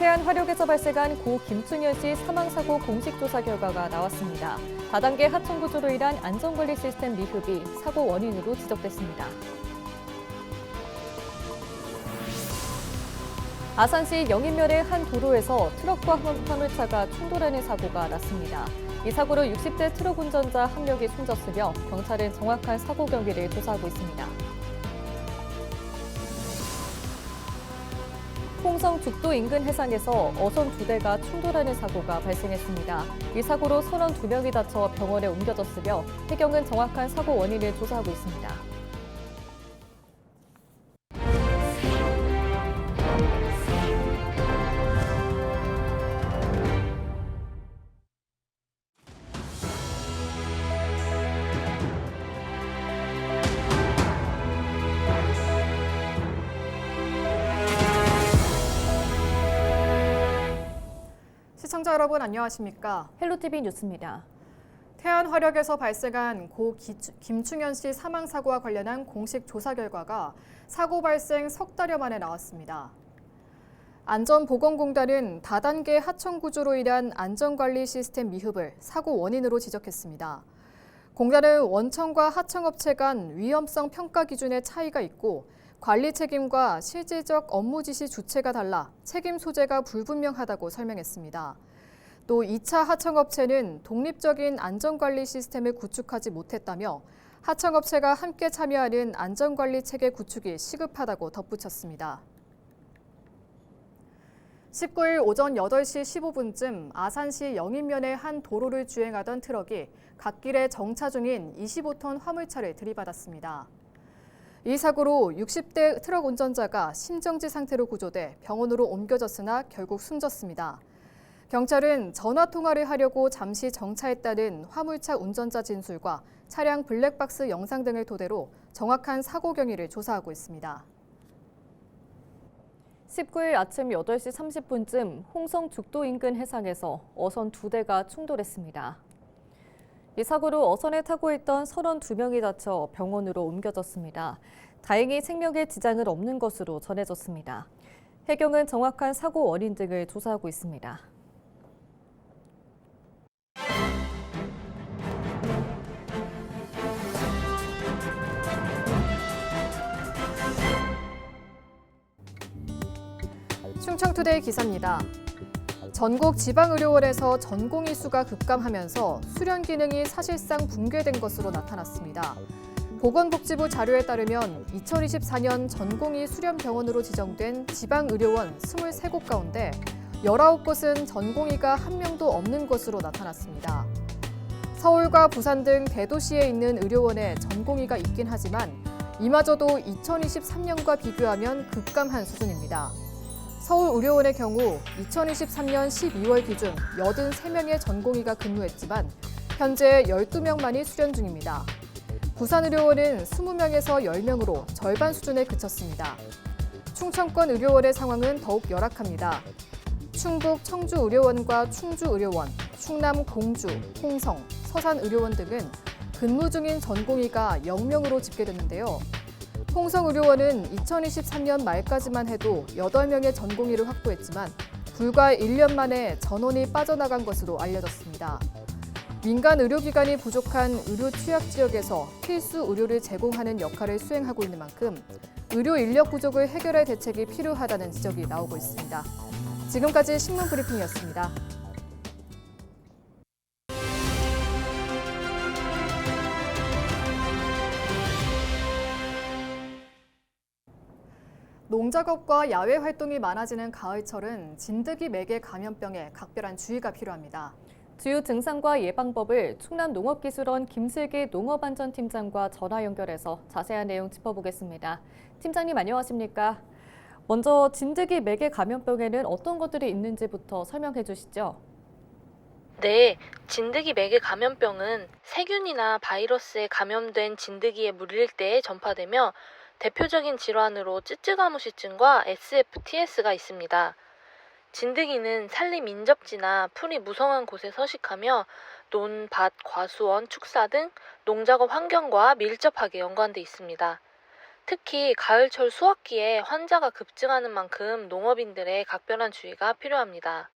태안화력에서 발생한 고 김충현 씨 사망사고 공식조사 결과가 나왔습니다. 다단계 하청 구조로 인한 안전관리 시스템 미흡이 사고 원인으로 지적됐습니다. 아산시 영인면의 한 도로에서 트럭과 화물차가 충돌하는 사고가 났습니다. 이 사고로 60대 트럭 운전자 한 명이 숨졌으며 경찰은 정확한 사고 경위를 조사하고 있습니다. 홍성 죽도 인근 해상에서 어선 2대가 충돌하는 사고가 발생했습니다. 이 사고로 선원 2명이 다쳐 병원에 옮겨졌으며 해경은 정확한 사고 원인을 조사하고 있습니다. 시청자 여러분 안녕하십니까? 헬로티비 뉴스입니다. 태안화력에서 발생한 고 김충현 씨 사망사고와 관련한 공식 조사 결과가 사고 발생 석 달여 만에 나왔습니다. 안전보건공단은 다단계 하청 구조로 인한 안전관리 시스템 미흡을 사고 원인으로 지적했습니다. 공단은 원청과 하청업체 간 위험성 평가 기준에 차이가 있고 관리 책임과 실질적 업무 지시 주체가 달라 책임 소재가 불분명하다고 설명했습니다. 또 2차 하청업체는 독립적인 안전관리 시스템을 구축하지 못했다며 하청업체가 함께 참여하는 안전관리 체계 구축이 시급하다고 덧붙였습니다. 19일 오전 8시 15분쯤 아산시 영인면의 한 도로를 주행하던 트럭이 갓길에 정차 중인 25톤 화물차를 들이받았습니다. 이 사고로 60대 트럭 운전자가 심정지 상태로 구조돼 병원으로 옮겨졌으나 결국 숨졌습니다. 경찰은 전화 통화를 하려고 잠시 정차했다는 화물차 운전자 진술과 차량 블랙박스 영상 등을 토대로 정확한 사고 경위를 조사하고 있습니다. 19일 아침 8시 30분쯤 홍성 죽도 인근 해상에서 어선 2대가 충돌했습니다. 이 사고로 어선에 타고 있던 선원 2명이 다쳐 병원으로 옮겨졌습니다. 다행히 생명에 지장은 없는 것으로 전해졌습니다. 해경은 정확한 사고 원인 등을 조사하고 있습니다. 충청투데이 기사입니다. 전국 지방의료원에서 전공의 수가 급감하면서 수련 기능이 사실상 붕괴된 것으로 나타났습니다. 보건복지부 자료에 따르면 2024년 전공의 수련 병원으로 지정된 지방의료원 23곳 가운데 19곳은 전공의가 한 명도 없는 것으로 나타났습니다. 서울과 부산 등 대도시에 있는 의료원에 전공의가 있긴 하지만 이마저도 2023년과 비교하면 급감한 수준입니다. 서울의료원의 경우 2023년 12월 기준 83명의 전공의가 근무했지만 현재 12명만이 수련 중입니다. 부산의료원은 20명에서 10명으로 절반 수준에 그쳤습니다. 충청권 의료원의 상황은 더욱 열악합니다. 충북 청주의료원과 충주의료원, 충남 공주, 홍성, 서산의료원 등은 근무 중인 전공의가 0명으로 집계됐는데요. 홍성의료원은 2023년 말까지만 해도 8명의 전공의를 확보했지만 불과 1년 만에 전원이 빠져나간 것으로 알려졌습니다. 민간 의료기관이 부족한 의료 취약 지역에서 필수 의료를 제공하는 역할을 수행하고 있는 만큼 의료 인력 부족을 해결할 대책이 필요하다는 지적이 나오고 있습니다. 지금까지 신문 브리핑이었습니다. 농작업과 야외 활동이 많아지는 가을철은 진드기 매개 감염병에 각별한 주의가 필요합니다. 주요 증상과 예방법을 충남농업기술원 김슬기 농업안전팀장과 전화 연결해서 자세한 내용 짚어보겠습니다. 팀장님 안녕하십니까? 먼저 진드기 매개 감염병에는 어떤 것들이 있는지부터 설명해 주시죠. 네, 진드기 매개 감염병은 세균이나 바이러스에 감염된 진드기에 물릴 때 전파되며 대표적인 질환으로 찌찌가무시증과 SFTS가 있습니다. 진드기는 산림 인접지나 풀이 무성한 곳에 서식하며 논, 밭, 과수원, 축사 등 농작업 환경과 밀접하게 연관돼 있습니다. 특히 가을철 수확기에 환자가 급증하는 만큼 농업인들의 각별한 주의가 필요합니다.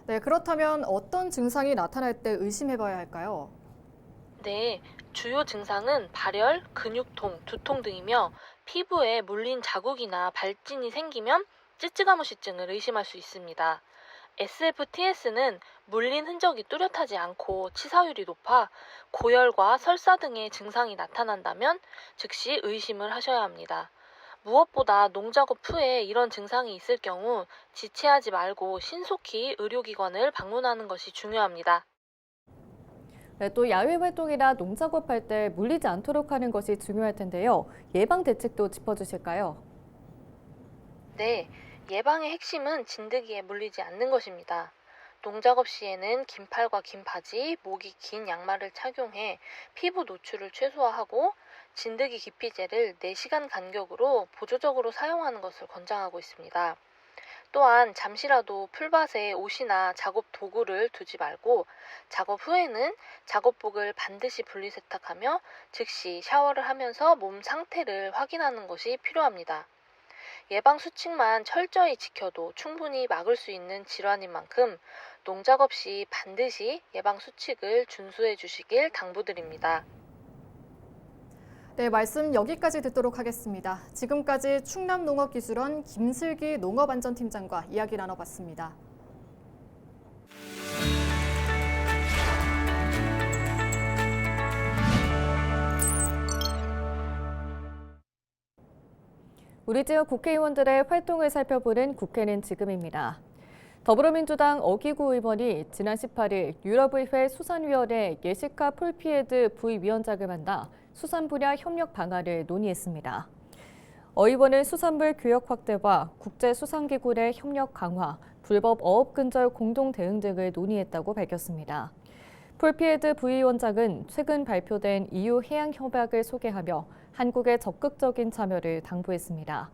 네, 그렇다면 어떤 증상이 나타날 때 의심해봐야 할까요? 네, 주요 증상은 발열, 근육통, 두통 등이며 피부에 물린 자국이나 발진이 생기면 찌찌가무시증을 의심할 수 있습니다. SFTS는 물린 흔적이 뚜렷하지 않고 치사율이 높아 고열과 설사 등의 증상이 나타난다면 즉시 의심을 하셔야 합니다. 무엇보다 농작업 후에 이런 증상이 있을 경우 지체하지 말고 신속히 의료기관을 방문하는 것이 중요합니다. 네, 또 야외 활동이나 농작업할 때 물리지 않도록 하는 것이 중요할 텐데요. 예방 대책도 짚어주실까요? 네, 예방의 핵심은 진드기에 물리지 않는 것입니다. 농작업 시에는 긴 팔과 긴 바지, 목이 긴 양말을 착용해 피부 노출을 최소화하고 진드기 기피제를 4시간 간격으로 보조적으로 사용하는 것을 권장하고 있습니다. 또한 잠시라도 풀밭에 옷이나 작업 도구를 두지 말고 작업 후에는 작업복을 반드시 분리세탁하며 즉시 샤워를 하면서 몸 상태를 확인하는 것이 필요합니다. 예방 수칙만 철저히 지켜도 충분히 막을 수 있는 질환인 만큼 농작업 시 반드시 예방 수칙을 준수해 주시길 당부드립니다. 네, 말씀 여기까지 듣도록 하겠습니다. 지금까지 충남농업기술원 김슬기 농업안전팀장과 이야기 나눠봤습니다. 우리 지역 국회의원들의 활동을 살펴보는 국회는 지금입니다. 더불어민주당 어기구 의원이 지난 18일 유럽의회 수산위원회 예시카 폴피에드 부위원장을 만나 수산 분야 협력 방안을 논의했습니다. 어 의원은 수산물 교역 확대와 국제수산기구 내 협력 강화, 불법 어업 근절 공동 대응 등을 논의했다고 밝혔습니다. 폴피에드 부위원장은 최근 발표된 EU 해양 협약을 소개하며 한국의 적극적인 참여를 당부했습니다.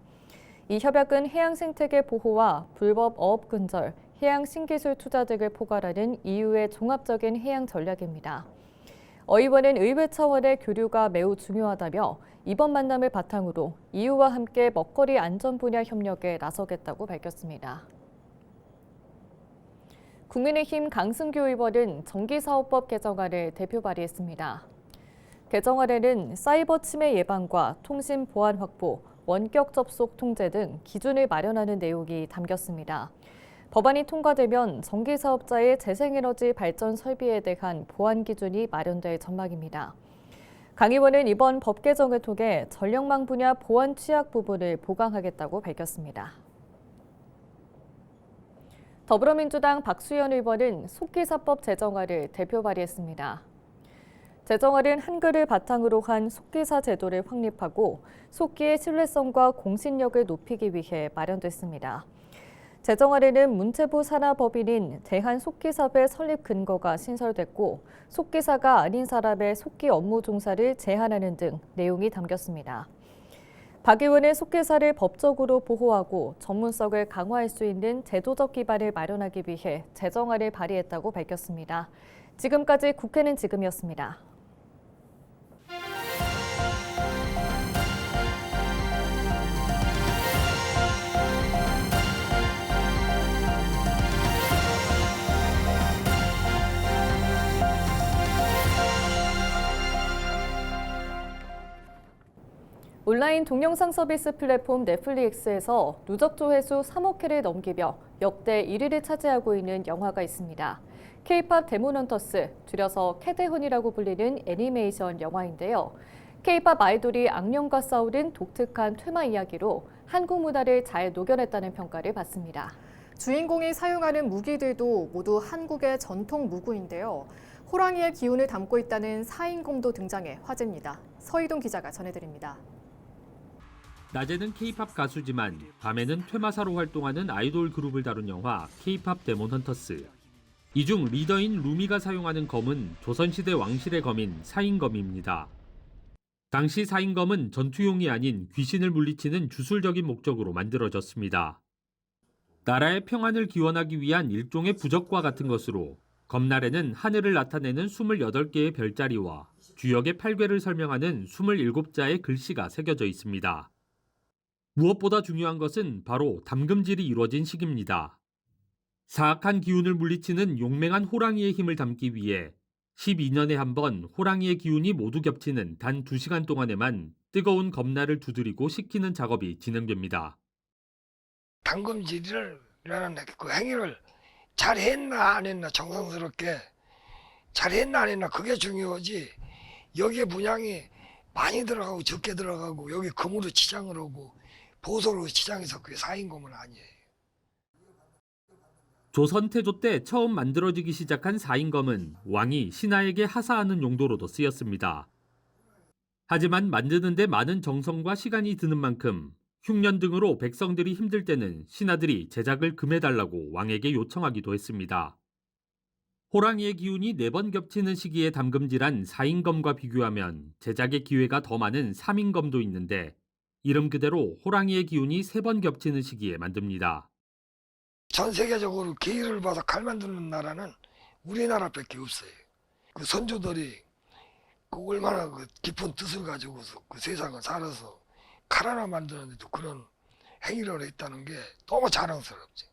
이 협약은 해양 생태계 보호와 불법 어업 근절, 해양 신기술 투자 등을 포괄하는 EU의 종합적인 해양 전략입니다. 어 의원은 의회 차원의 교류가 매우 중요하다며 이번 만남을 바탕으로 EU와 함께 먹거리 안전 분야 협력에 나서겠다고 밝혔습니다. 국민의힘 강승규 의원은 정기사업법 개정안을 대표 발의했습니다. 개정안에는 사이버 침해 예방과 통신 보안 확보, 원격 접속 통제 등 기준을 마련하는 내용이 담겼습니다. 법안이 통과되면 전기사업자의 재생에너지 발전 설비에 대한 보안 기준이 마련될 전망입니다. 강 의원은 이번 법 개정을 통해 전력망 분야 보안 취약 부분을 보강하겠다고 밝혔습니다. 더불어민주당 박수현 의원은 속기사법 제정안을 대표 발의했습니다. 제정안은 한글을 바탕으로 한 속기사 제도를 확립하고 속기의 신뢰성과 공신력을 높이기 위해 마련됐습니다. 제정안에는 문체부 산하법인인 대한속기사회 설립 근거가 신설됐고 속기사가 아닌 사람의 속기 업무 종사를 제한하는 등 내용이 담겼습니다. 박 의원은 속기사를 법적으로 보호하고 전문성을 강화할 수 있는 제도적 기반을 마련하기 위해 제정안을 발의했다고 밝혔습니다. 지금까지 국회는 지금이었습니다. 온라인 동영상 서비스 플랫폼 넷플릭스에서 누적 조회수 3억 회를 넘기며 역대 1위를 차지하고 있는 영화가 있습니다. K-팝 데몬헌터스, 줄여서 캐데헌이라고 불리는 애니메이션 영화인데요. K-팝 아이돌이 악령과 싸우는 독특한 퇴마 이야기로 한국 문화를 잘 녹여냈다는 평가를 받습니다. 주인공이 사용하는 무기들도 모두 한국의 전통 무구인데요. 호랑이의 기운을 담고 있다는 사인검도 등장해 화제입니다. 서희동 기자가 전해드립니다. 낮에는 K-팝 가수지만 밤에는 퇴마사로 활동하는 아이돌 그룹을 다룬 영화 K-팝 데몬헌터스. 이 중 리더인 루미가 사용하는 검은 조선시대 왕실의 검인 사인검입니다. 당시 사인검은 전투용이 아닌 귀신을 물리치는 주술적인 목적으로 만들어졌습니다. 나라의 평안을 기원하기 위한 일종의 부적과 같은 것으로 검날에는 하늘을 나타내는 28개의 별자리와 주역의 팔괘를 설명하는 27자의 글씨가 새겨져 있습니다. 무엇보다 중요한 것은 바로 담금질이 이루어진 시기입니다. 사악한 기운을 물리치는 용맹한 호랑이의 힘을 담기 위해 12년에 한 번 호랑이의 기운이 모두 겹치는 단 2시간 동안에만 뜨거운 검날을 두드리고 식히는 작업이 진행됩니다. 담금질이라는 그 행위를 잘 했나 안 했나, 정성스럽게 잘 했나 안 했나, 그게 중요하지. 여기에 분양이 많이 들어가고 적게 들어가고, 여기 금으로 치장을 하고 보소로 치장해서 그게 사인검은 아니에요. 조선 태조 때 처음 만들어지기 시작한 사인검은 왕이 신하에게 하사하는 용도로도 쓰였습니다. 하지만 만드는 데 많은 정성과 시간이 드는 만큼 흉년 등으로 백성들이 힘들 때는 신하들이 제작을 금해달라고 왕에게 요청하기도 했습니다. 호랑이의 기운이 4번 겹치는 시기에 담금질한 사인검과 비교하면 제작의 기회가 더 많은 삼인검도 있는데 이름 그대로 호랑이의 기운이 3번 겹치는 시기에 만듭니다. 전 세계적으로 기회를 봐서 칼 만드는 나라는 우리나라밖에 없어요. 그 선조들이 그 얼마나 그 깊은 뜻을 가지고서 그 세상을 살아서 칼 하나 만드는데도 그런 행위를 했다는 게 너무 자랑스럽죠.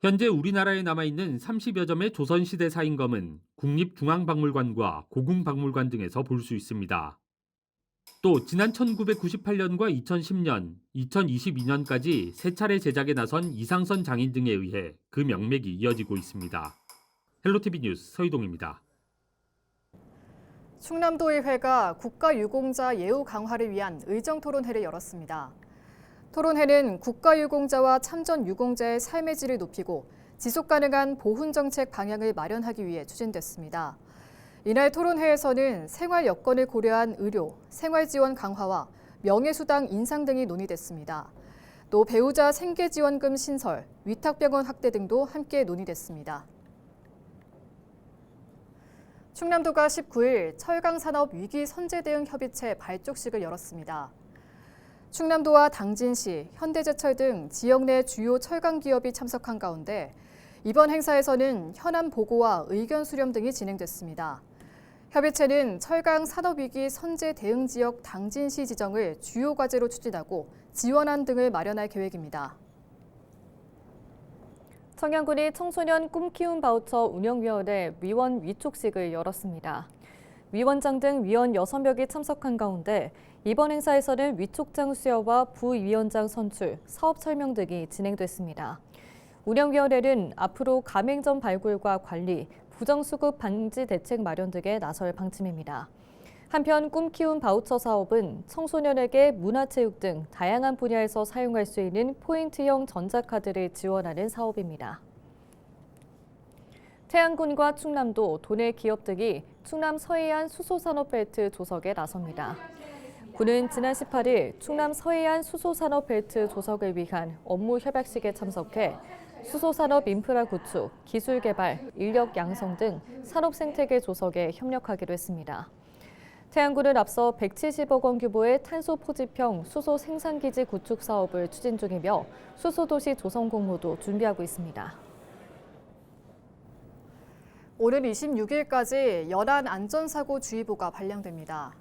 현재 우리나라에 남아있는 30여 점의 조선시대 사인검은 국립중앙박물관과 고궁박물관 등에서 볼 수 있습니다. 또 지난 1998년과 2010년, 2022년까지 3차례 제작에 나선 이상선 장인 등에 의해 그 명맥이 이어지고 있습니다. 헬로티비 뉴스 서희동입니다. 충남도의회가 국가유공자 예우 강화를 위한 의정토론회를 열었습니다. 토론회는 국가유공자와 참전유공자의 삶의 질을 높이고 지속가능한 보훈정책 방향을 마련하기 위해 추진됐습니다. 이날 토론회에서는 생활 여건을 고려한 의료, 생활지원 강화와 명예수당 인상 등이 논의됐습니다. 또 배우자 생계지원금 신설, 위탁병원 확대 등도 함께 논의됐습니다. 충남도가 19일 철강산업 위기 선제 대응 협의체 발족식을 열었습니다. 충남도와 당진시, 현대제철 등 지역 내 주요 철강 기업이 참석한 가운데 이번 행사에서는 현안 보고와 의견 수렴 등이 진행됐습니다. 협의체는 철강 산업위기 선제 대응 지역 당진시 지정을 주요 과제로 추진하고 지원안 등을 마련할 계획입니다. 청양군이 청소년 꿈키운 바우처 운영위원회 위원 위촉식을 열었습니다. 위원장 등 위원 6명이 참석한 가운데 이번 행사에서는 위촉장 수여와 부위원장 선출, 사업 설명 등이 진행됐습니다. 운영위원회는 앞으로 가맹점 발굴과 관리, 부정수급 방지 대책 마련 등에 나설 방침입니다. 한편 꿈키운 바우처 사업은 청소년에게 문화체육 등 다양한 분야에서 사용할 수 있는 포인트형 전자카드를 지원하는 사업입니다. 태안군과 충남도, 도내 기업 등이 충남 서해안 수소산업벨트 조석에 나섭니다. 군은 지난 18일 충남 서해안 수소산업벨트 조석을 위한 업무 협약식에 참석해 수소산업 인프라 구축, 기술 개발, 인력 양성 등 산업 생태계 조석에 협력하기로 했습니다. 태안군은 앞서 170억 원 규모의 탄소 포집형 수소 생산기지 구축 사업을 추진 중이며 수소도시 조성 공모도 준비하고 있습니다. 오는 26일까지 연안 안전사고 주의보가 발령됩니다.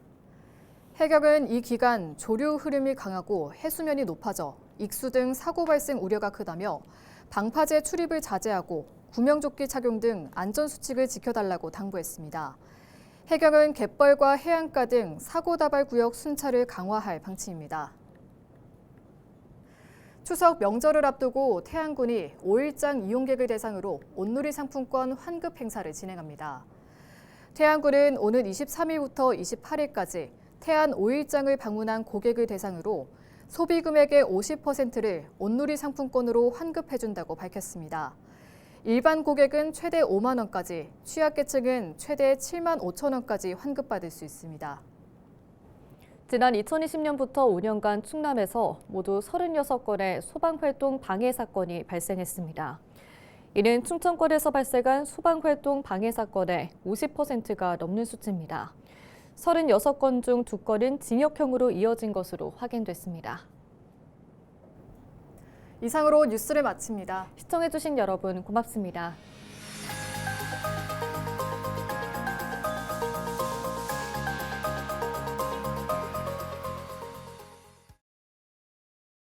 해경은 이 기간 조류 흐름이 강하고 해수면이 높아져 익수 등 사고 발생 우려가 크다며 방파제 출입을 자제하고 구명조끼 착용 등 안전수칙을 지켜달라고 당부했습니다. 해경은 갯벌과 해안가 등 사고 다발 구역 순찰을 강화할 방침입니다. 추석 명절을 앞두고 태안군이 5일장 이용객을 대상으로 온누리 상품권 환급 행사를 진행합니다. 태안군은 오는 23일부터 28일까지 태안 5일장을 방문한 고객을 대상으로 소비 금액의 50%를 온누리 상품권으로 환급해준다고 밝혔습니다. 일반 고객은 최대 5만 원까지, 취약계층은 최대 7만 5천 원까지 환급받을 수 있습니다. 지난 2020년부터 5년간 충남에서 모두 36건의 소방활동 방해 사건이 발생했습니다. 이는 충청권에서 발생한 소방활동 방해 사건의 50%가 넘는 수치입니다. 36건 중 2건은 징역형으로 이어진 것으로 확인됐습니다. 이상으로 뉴스를 마칩니다. 시청해주신 여러분 고맙습니다.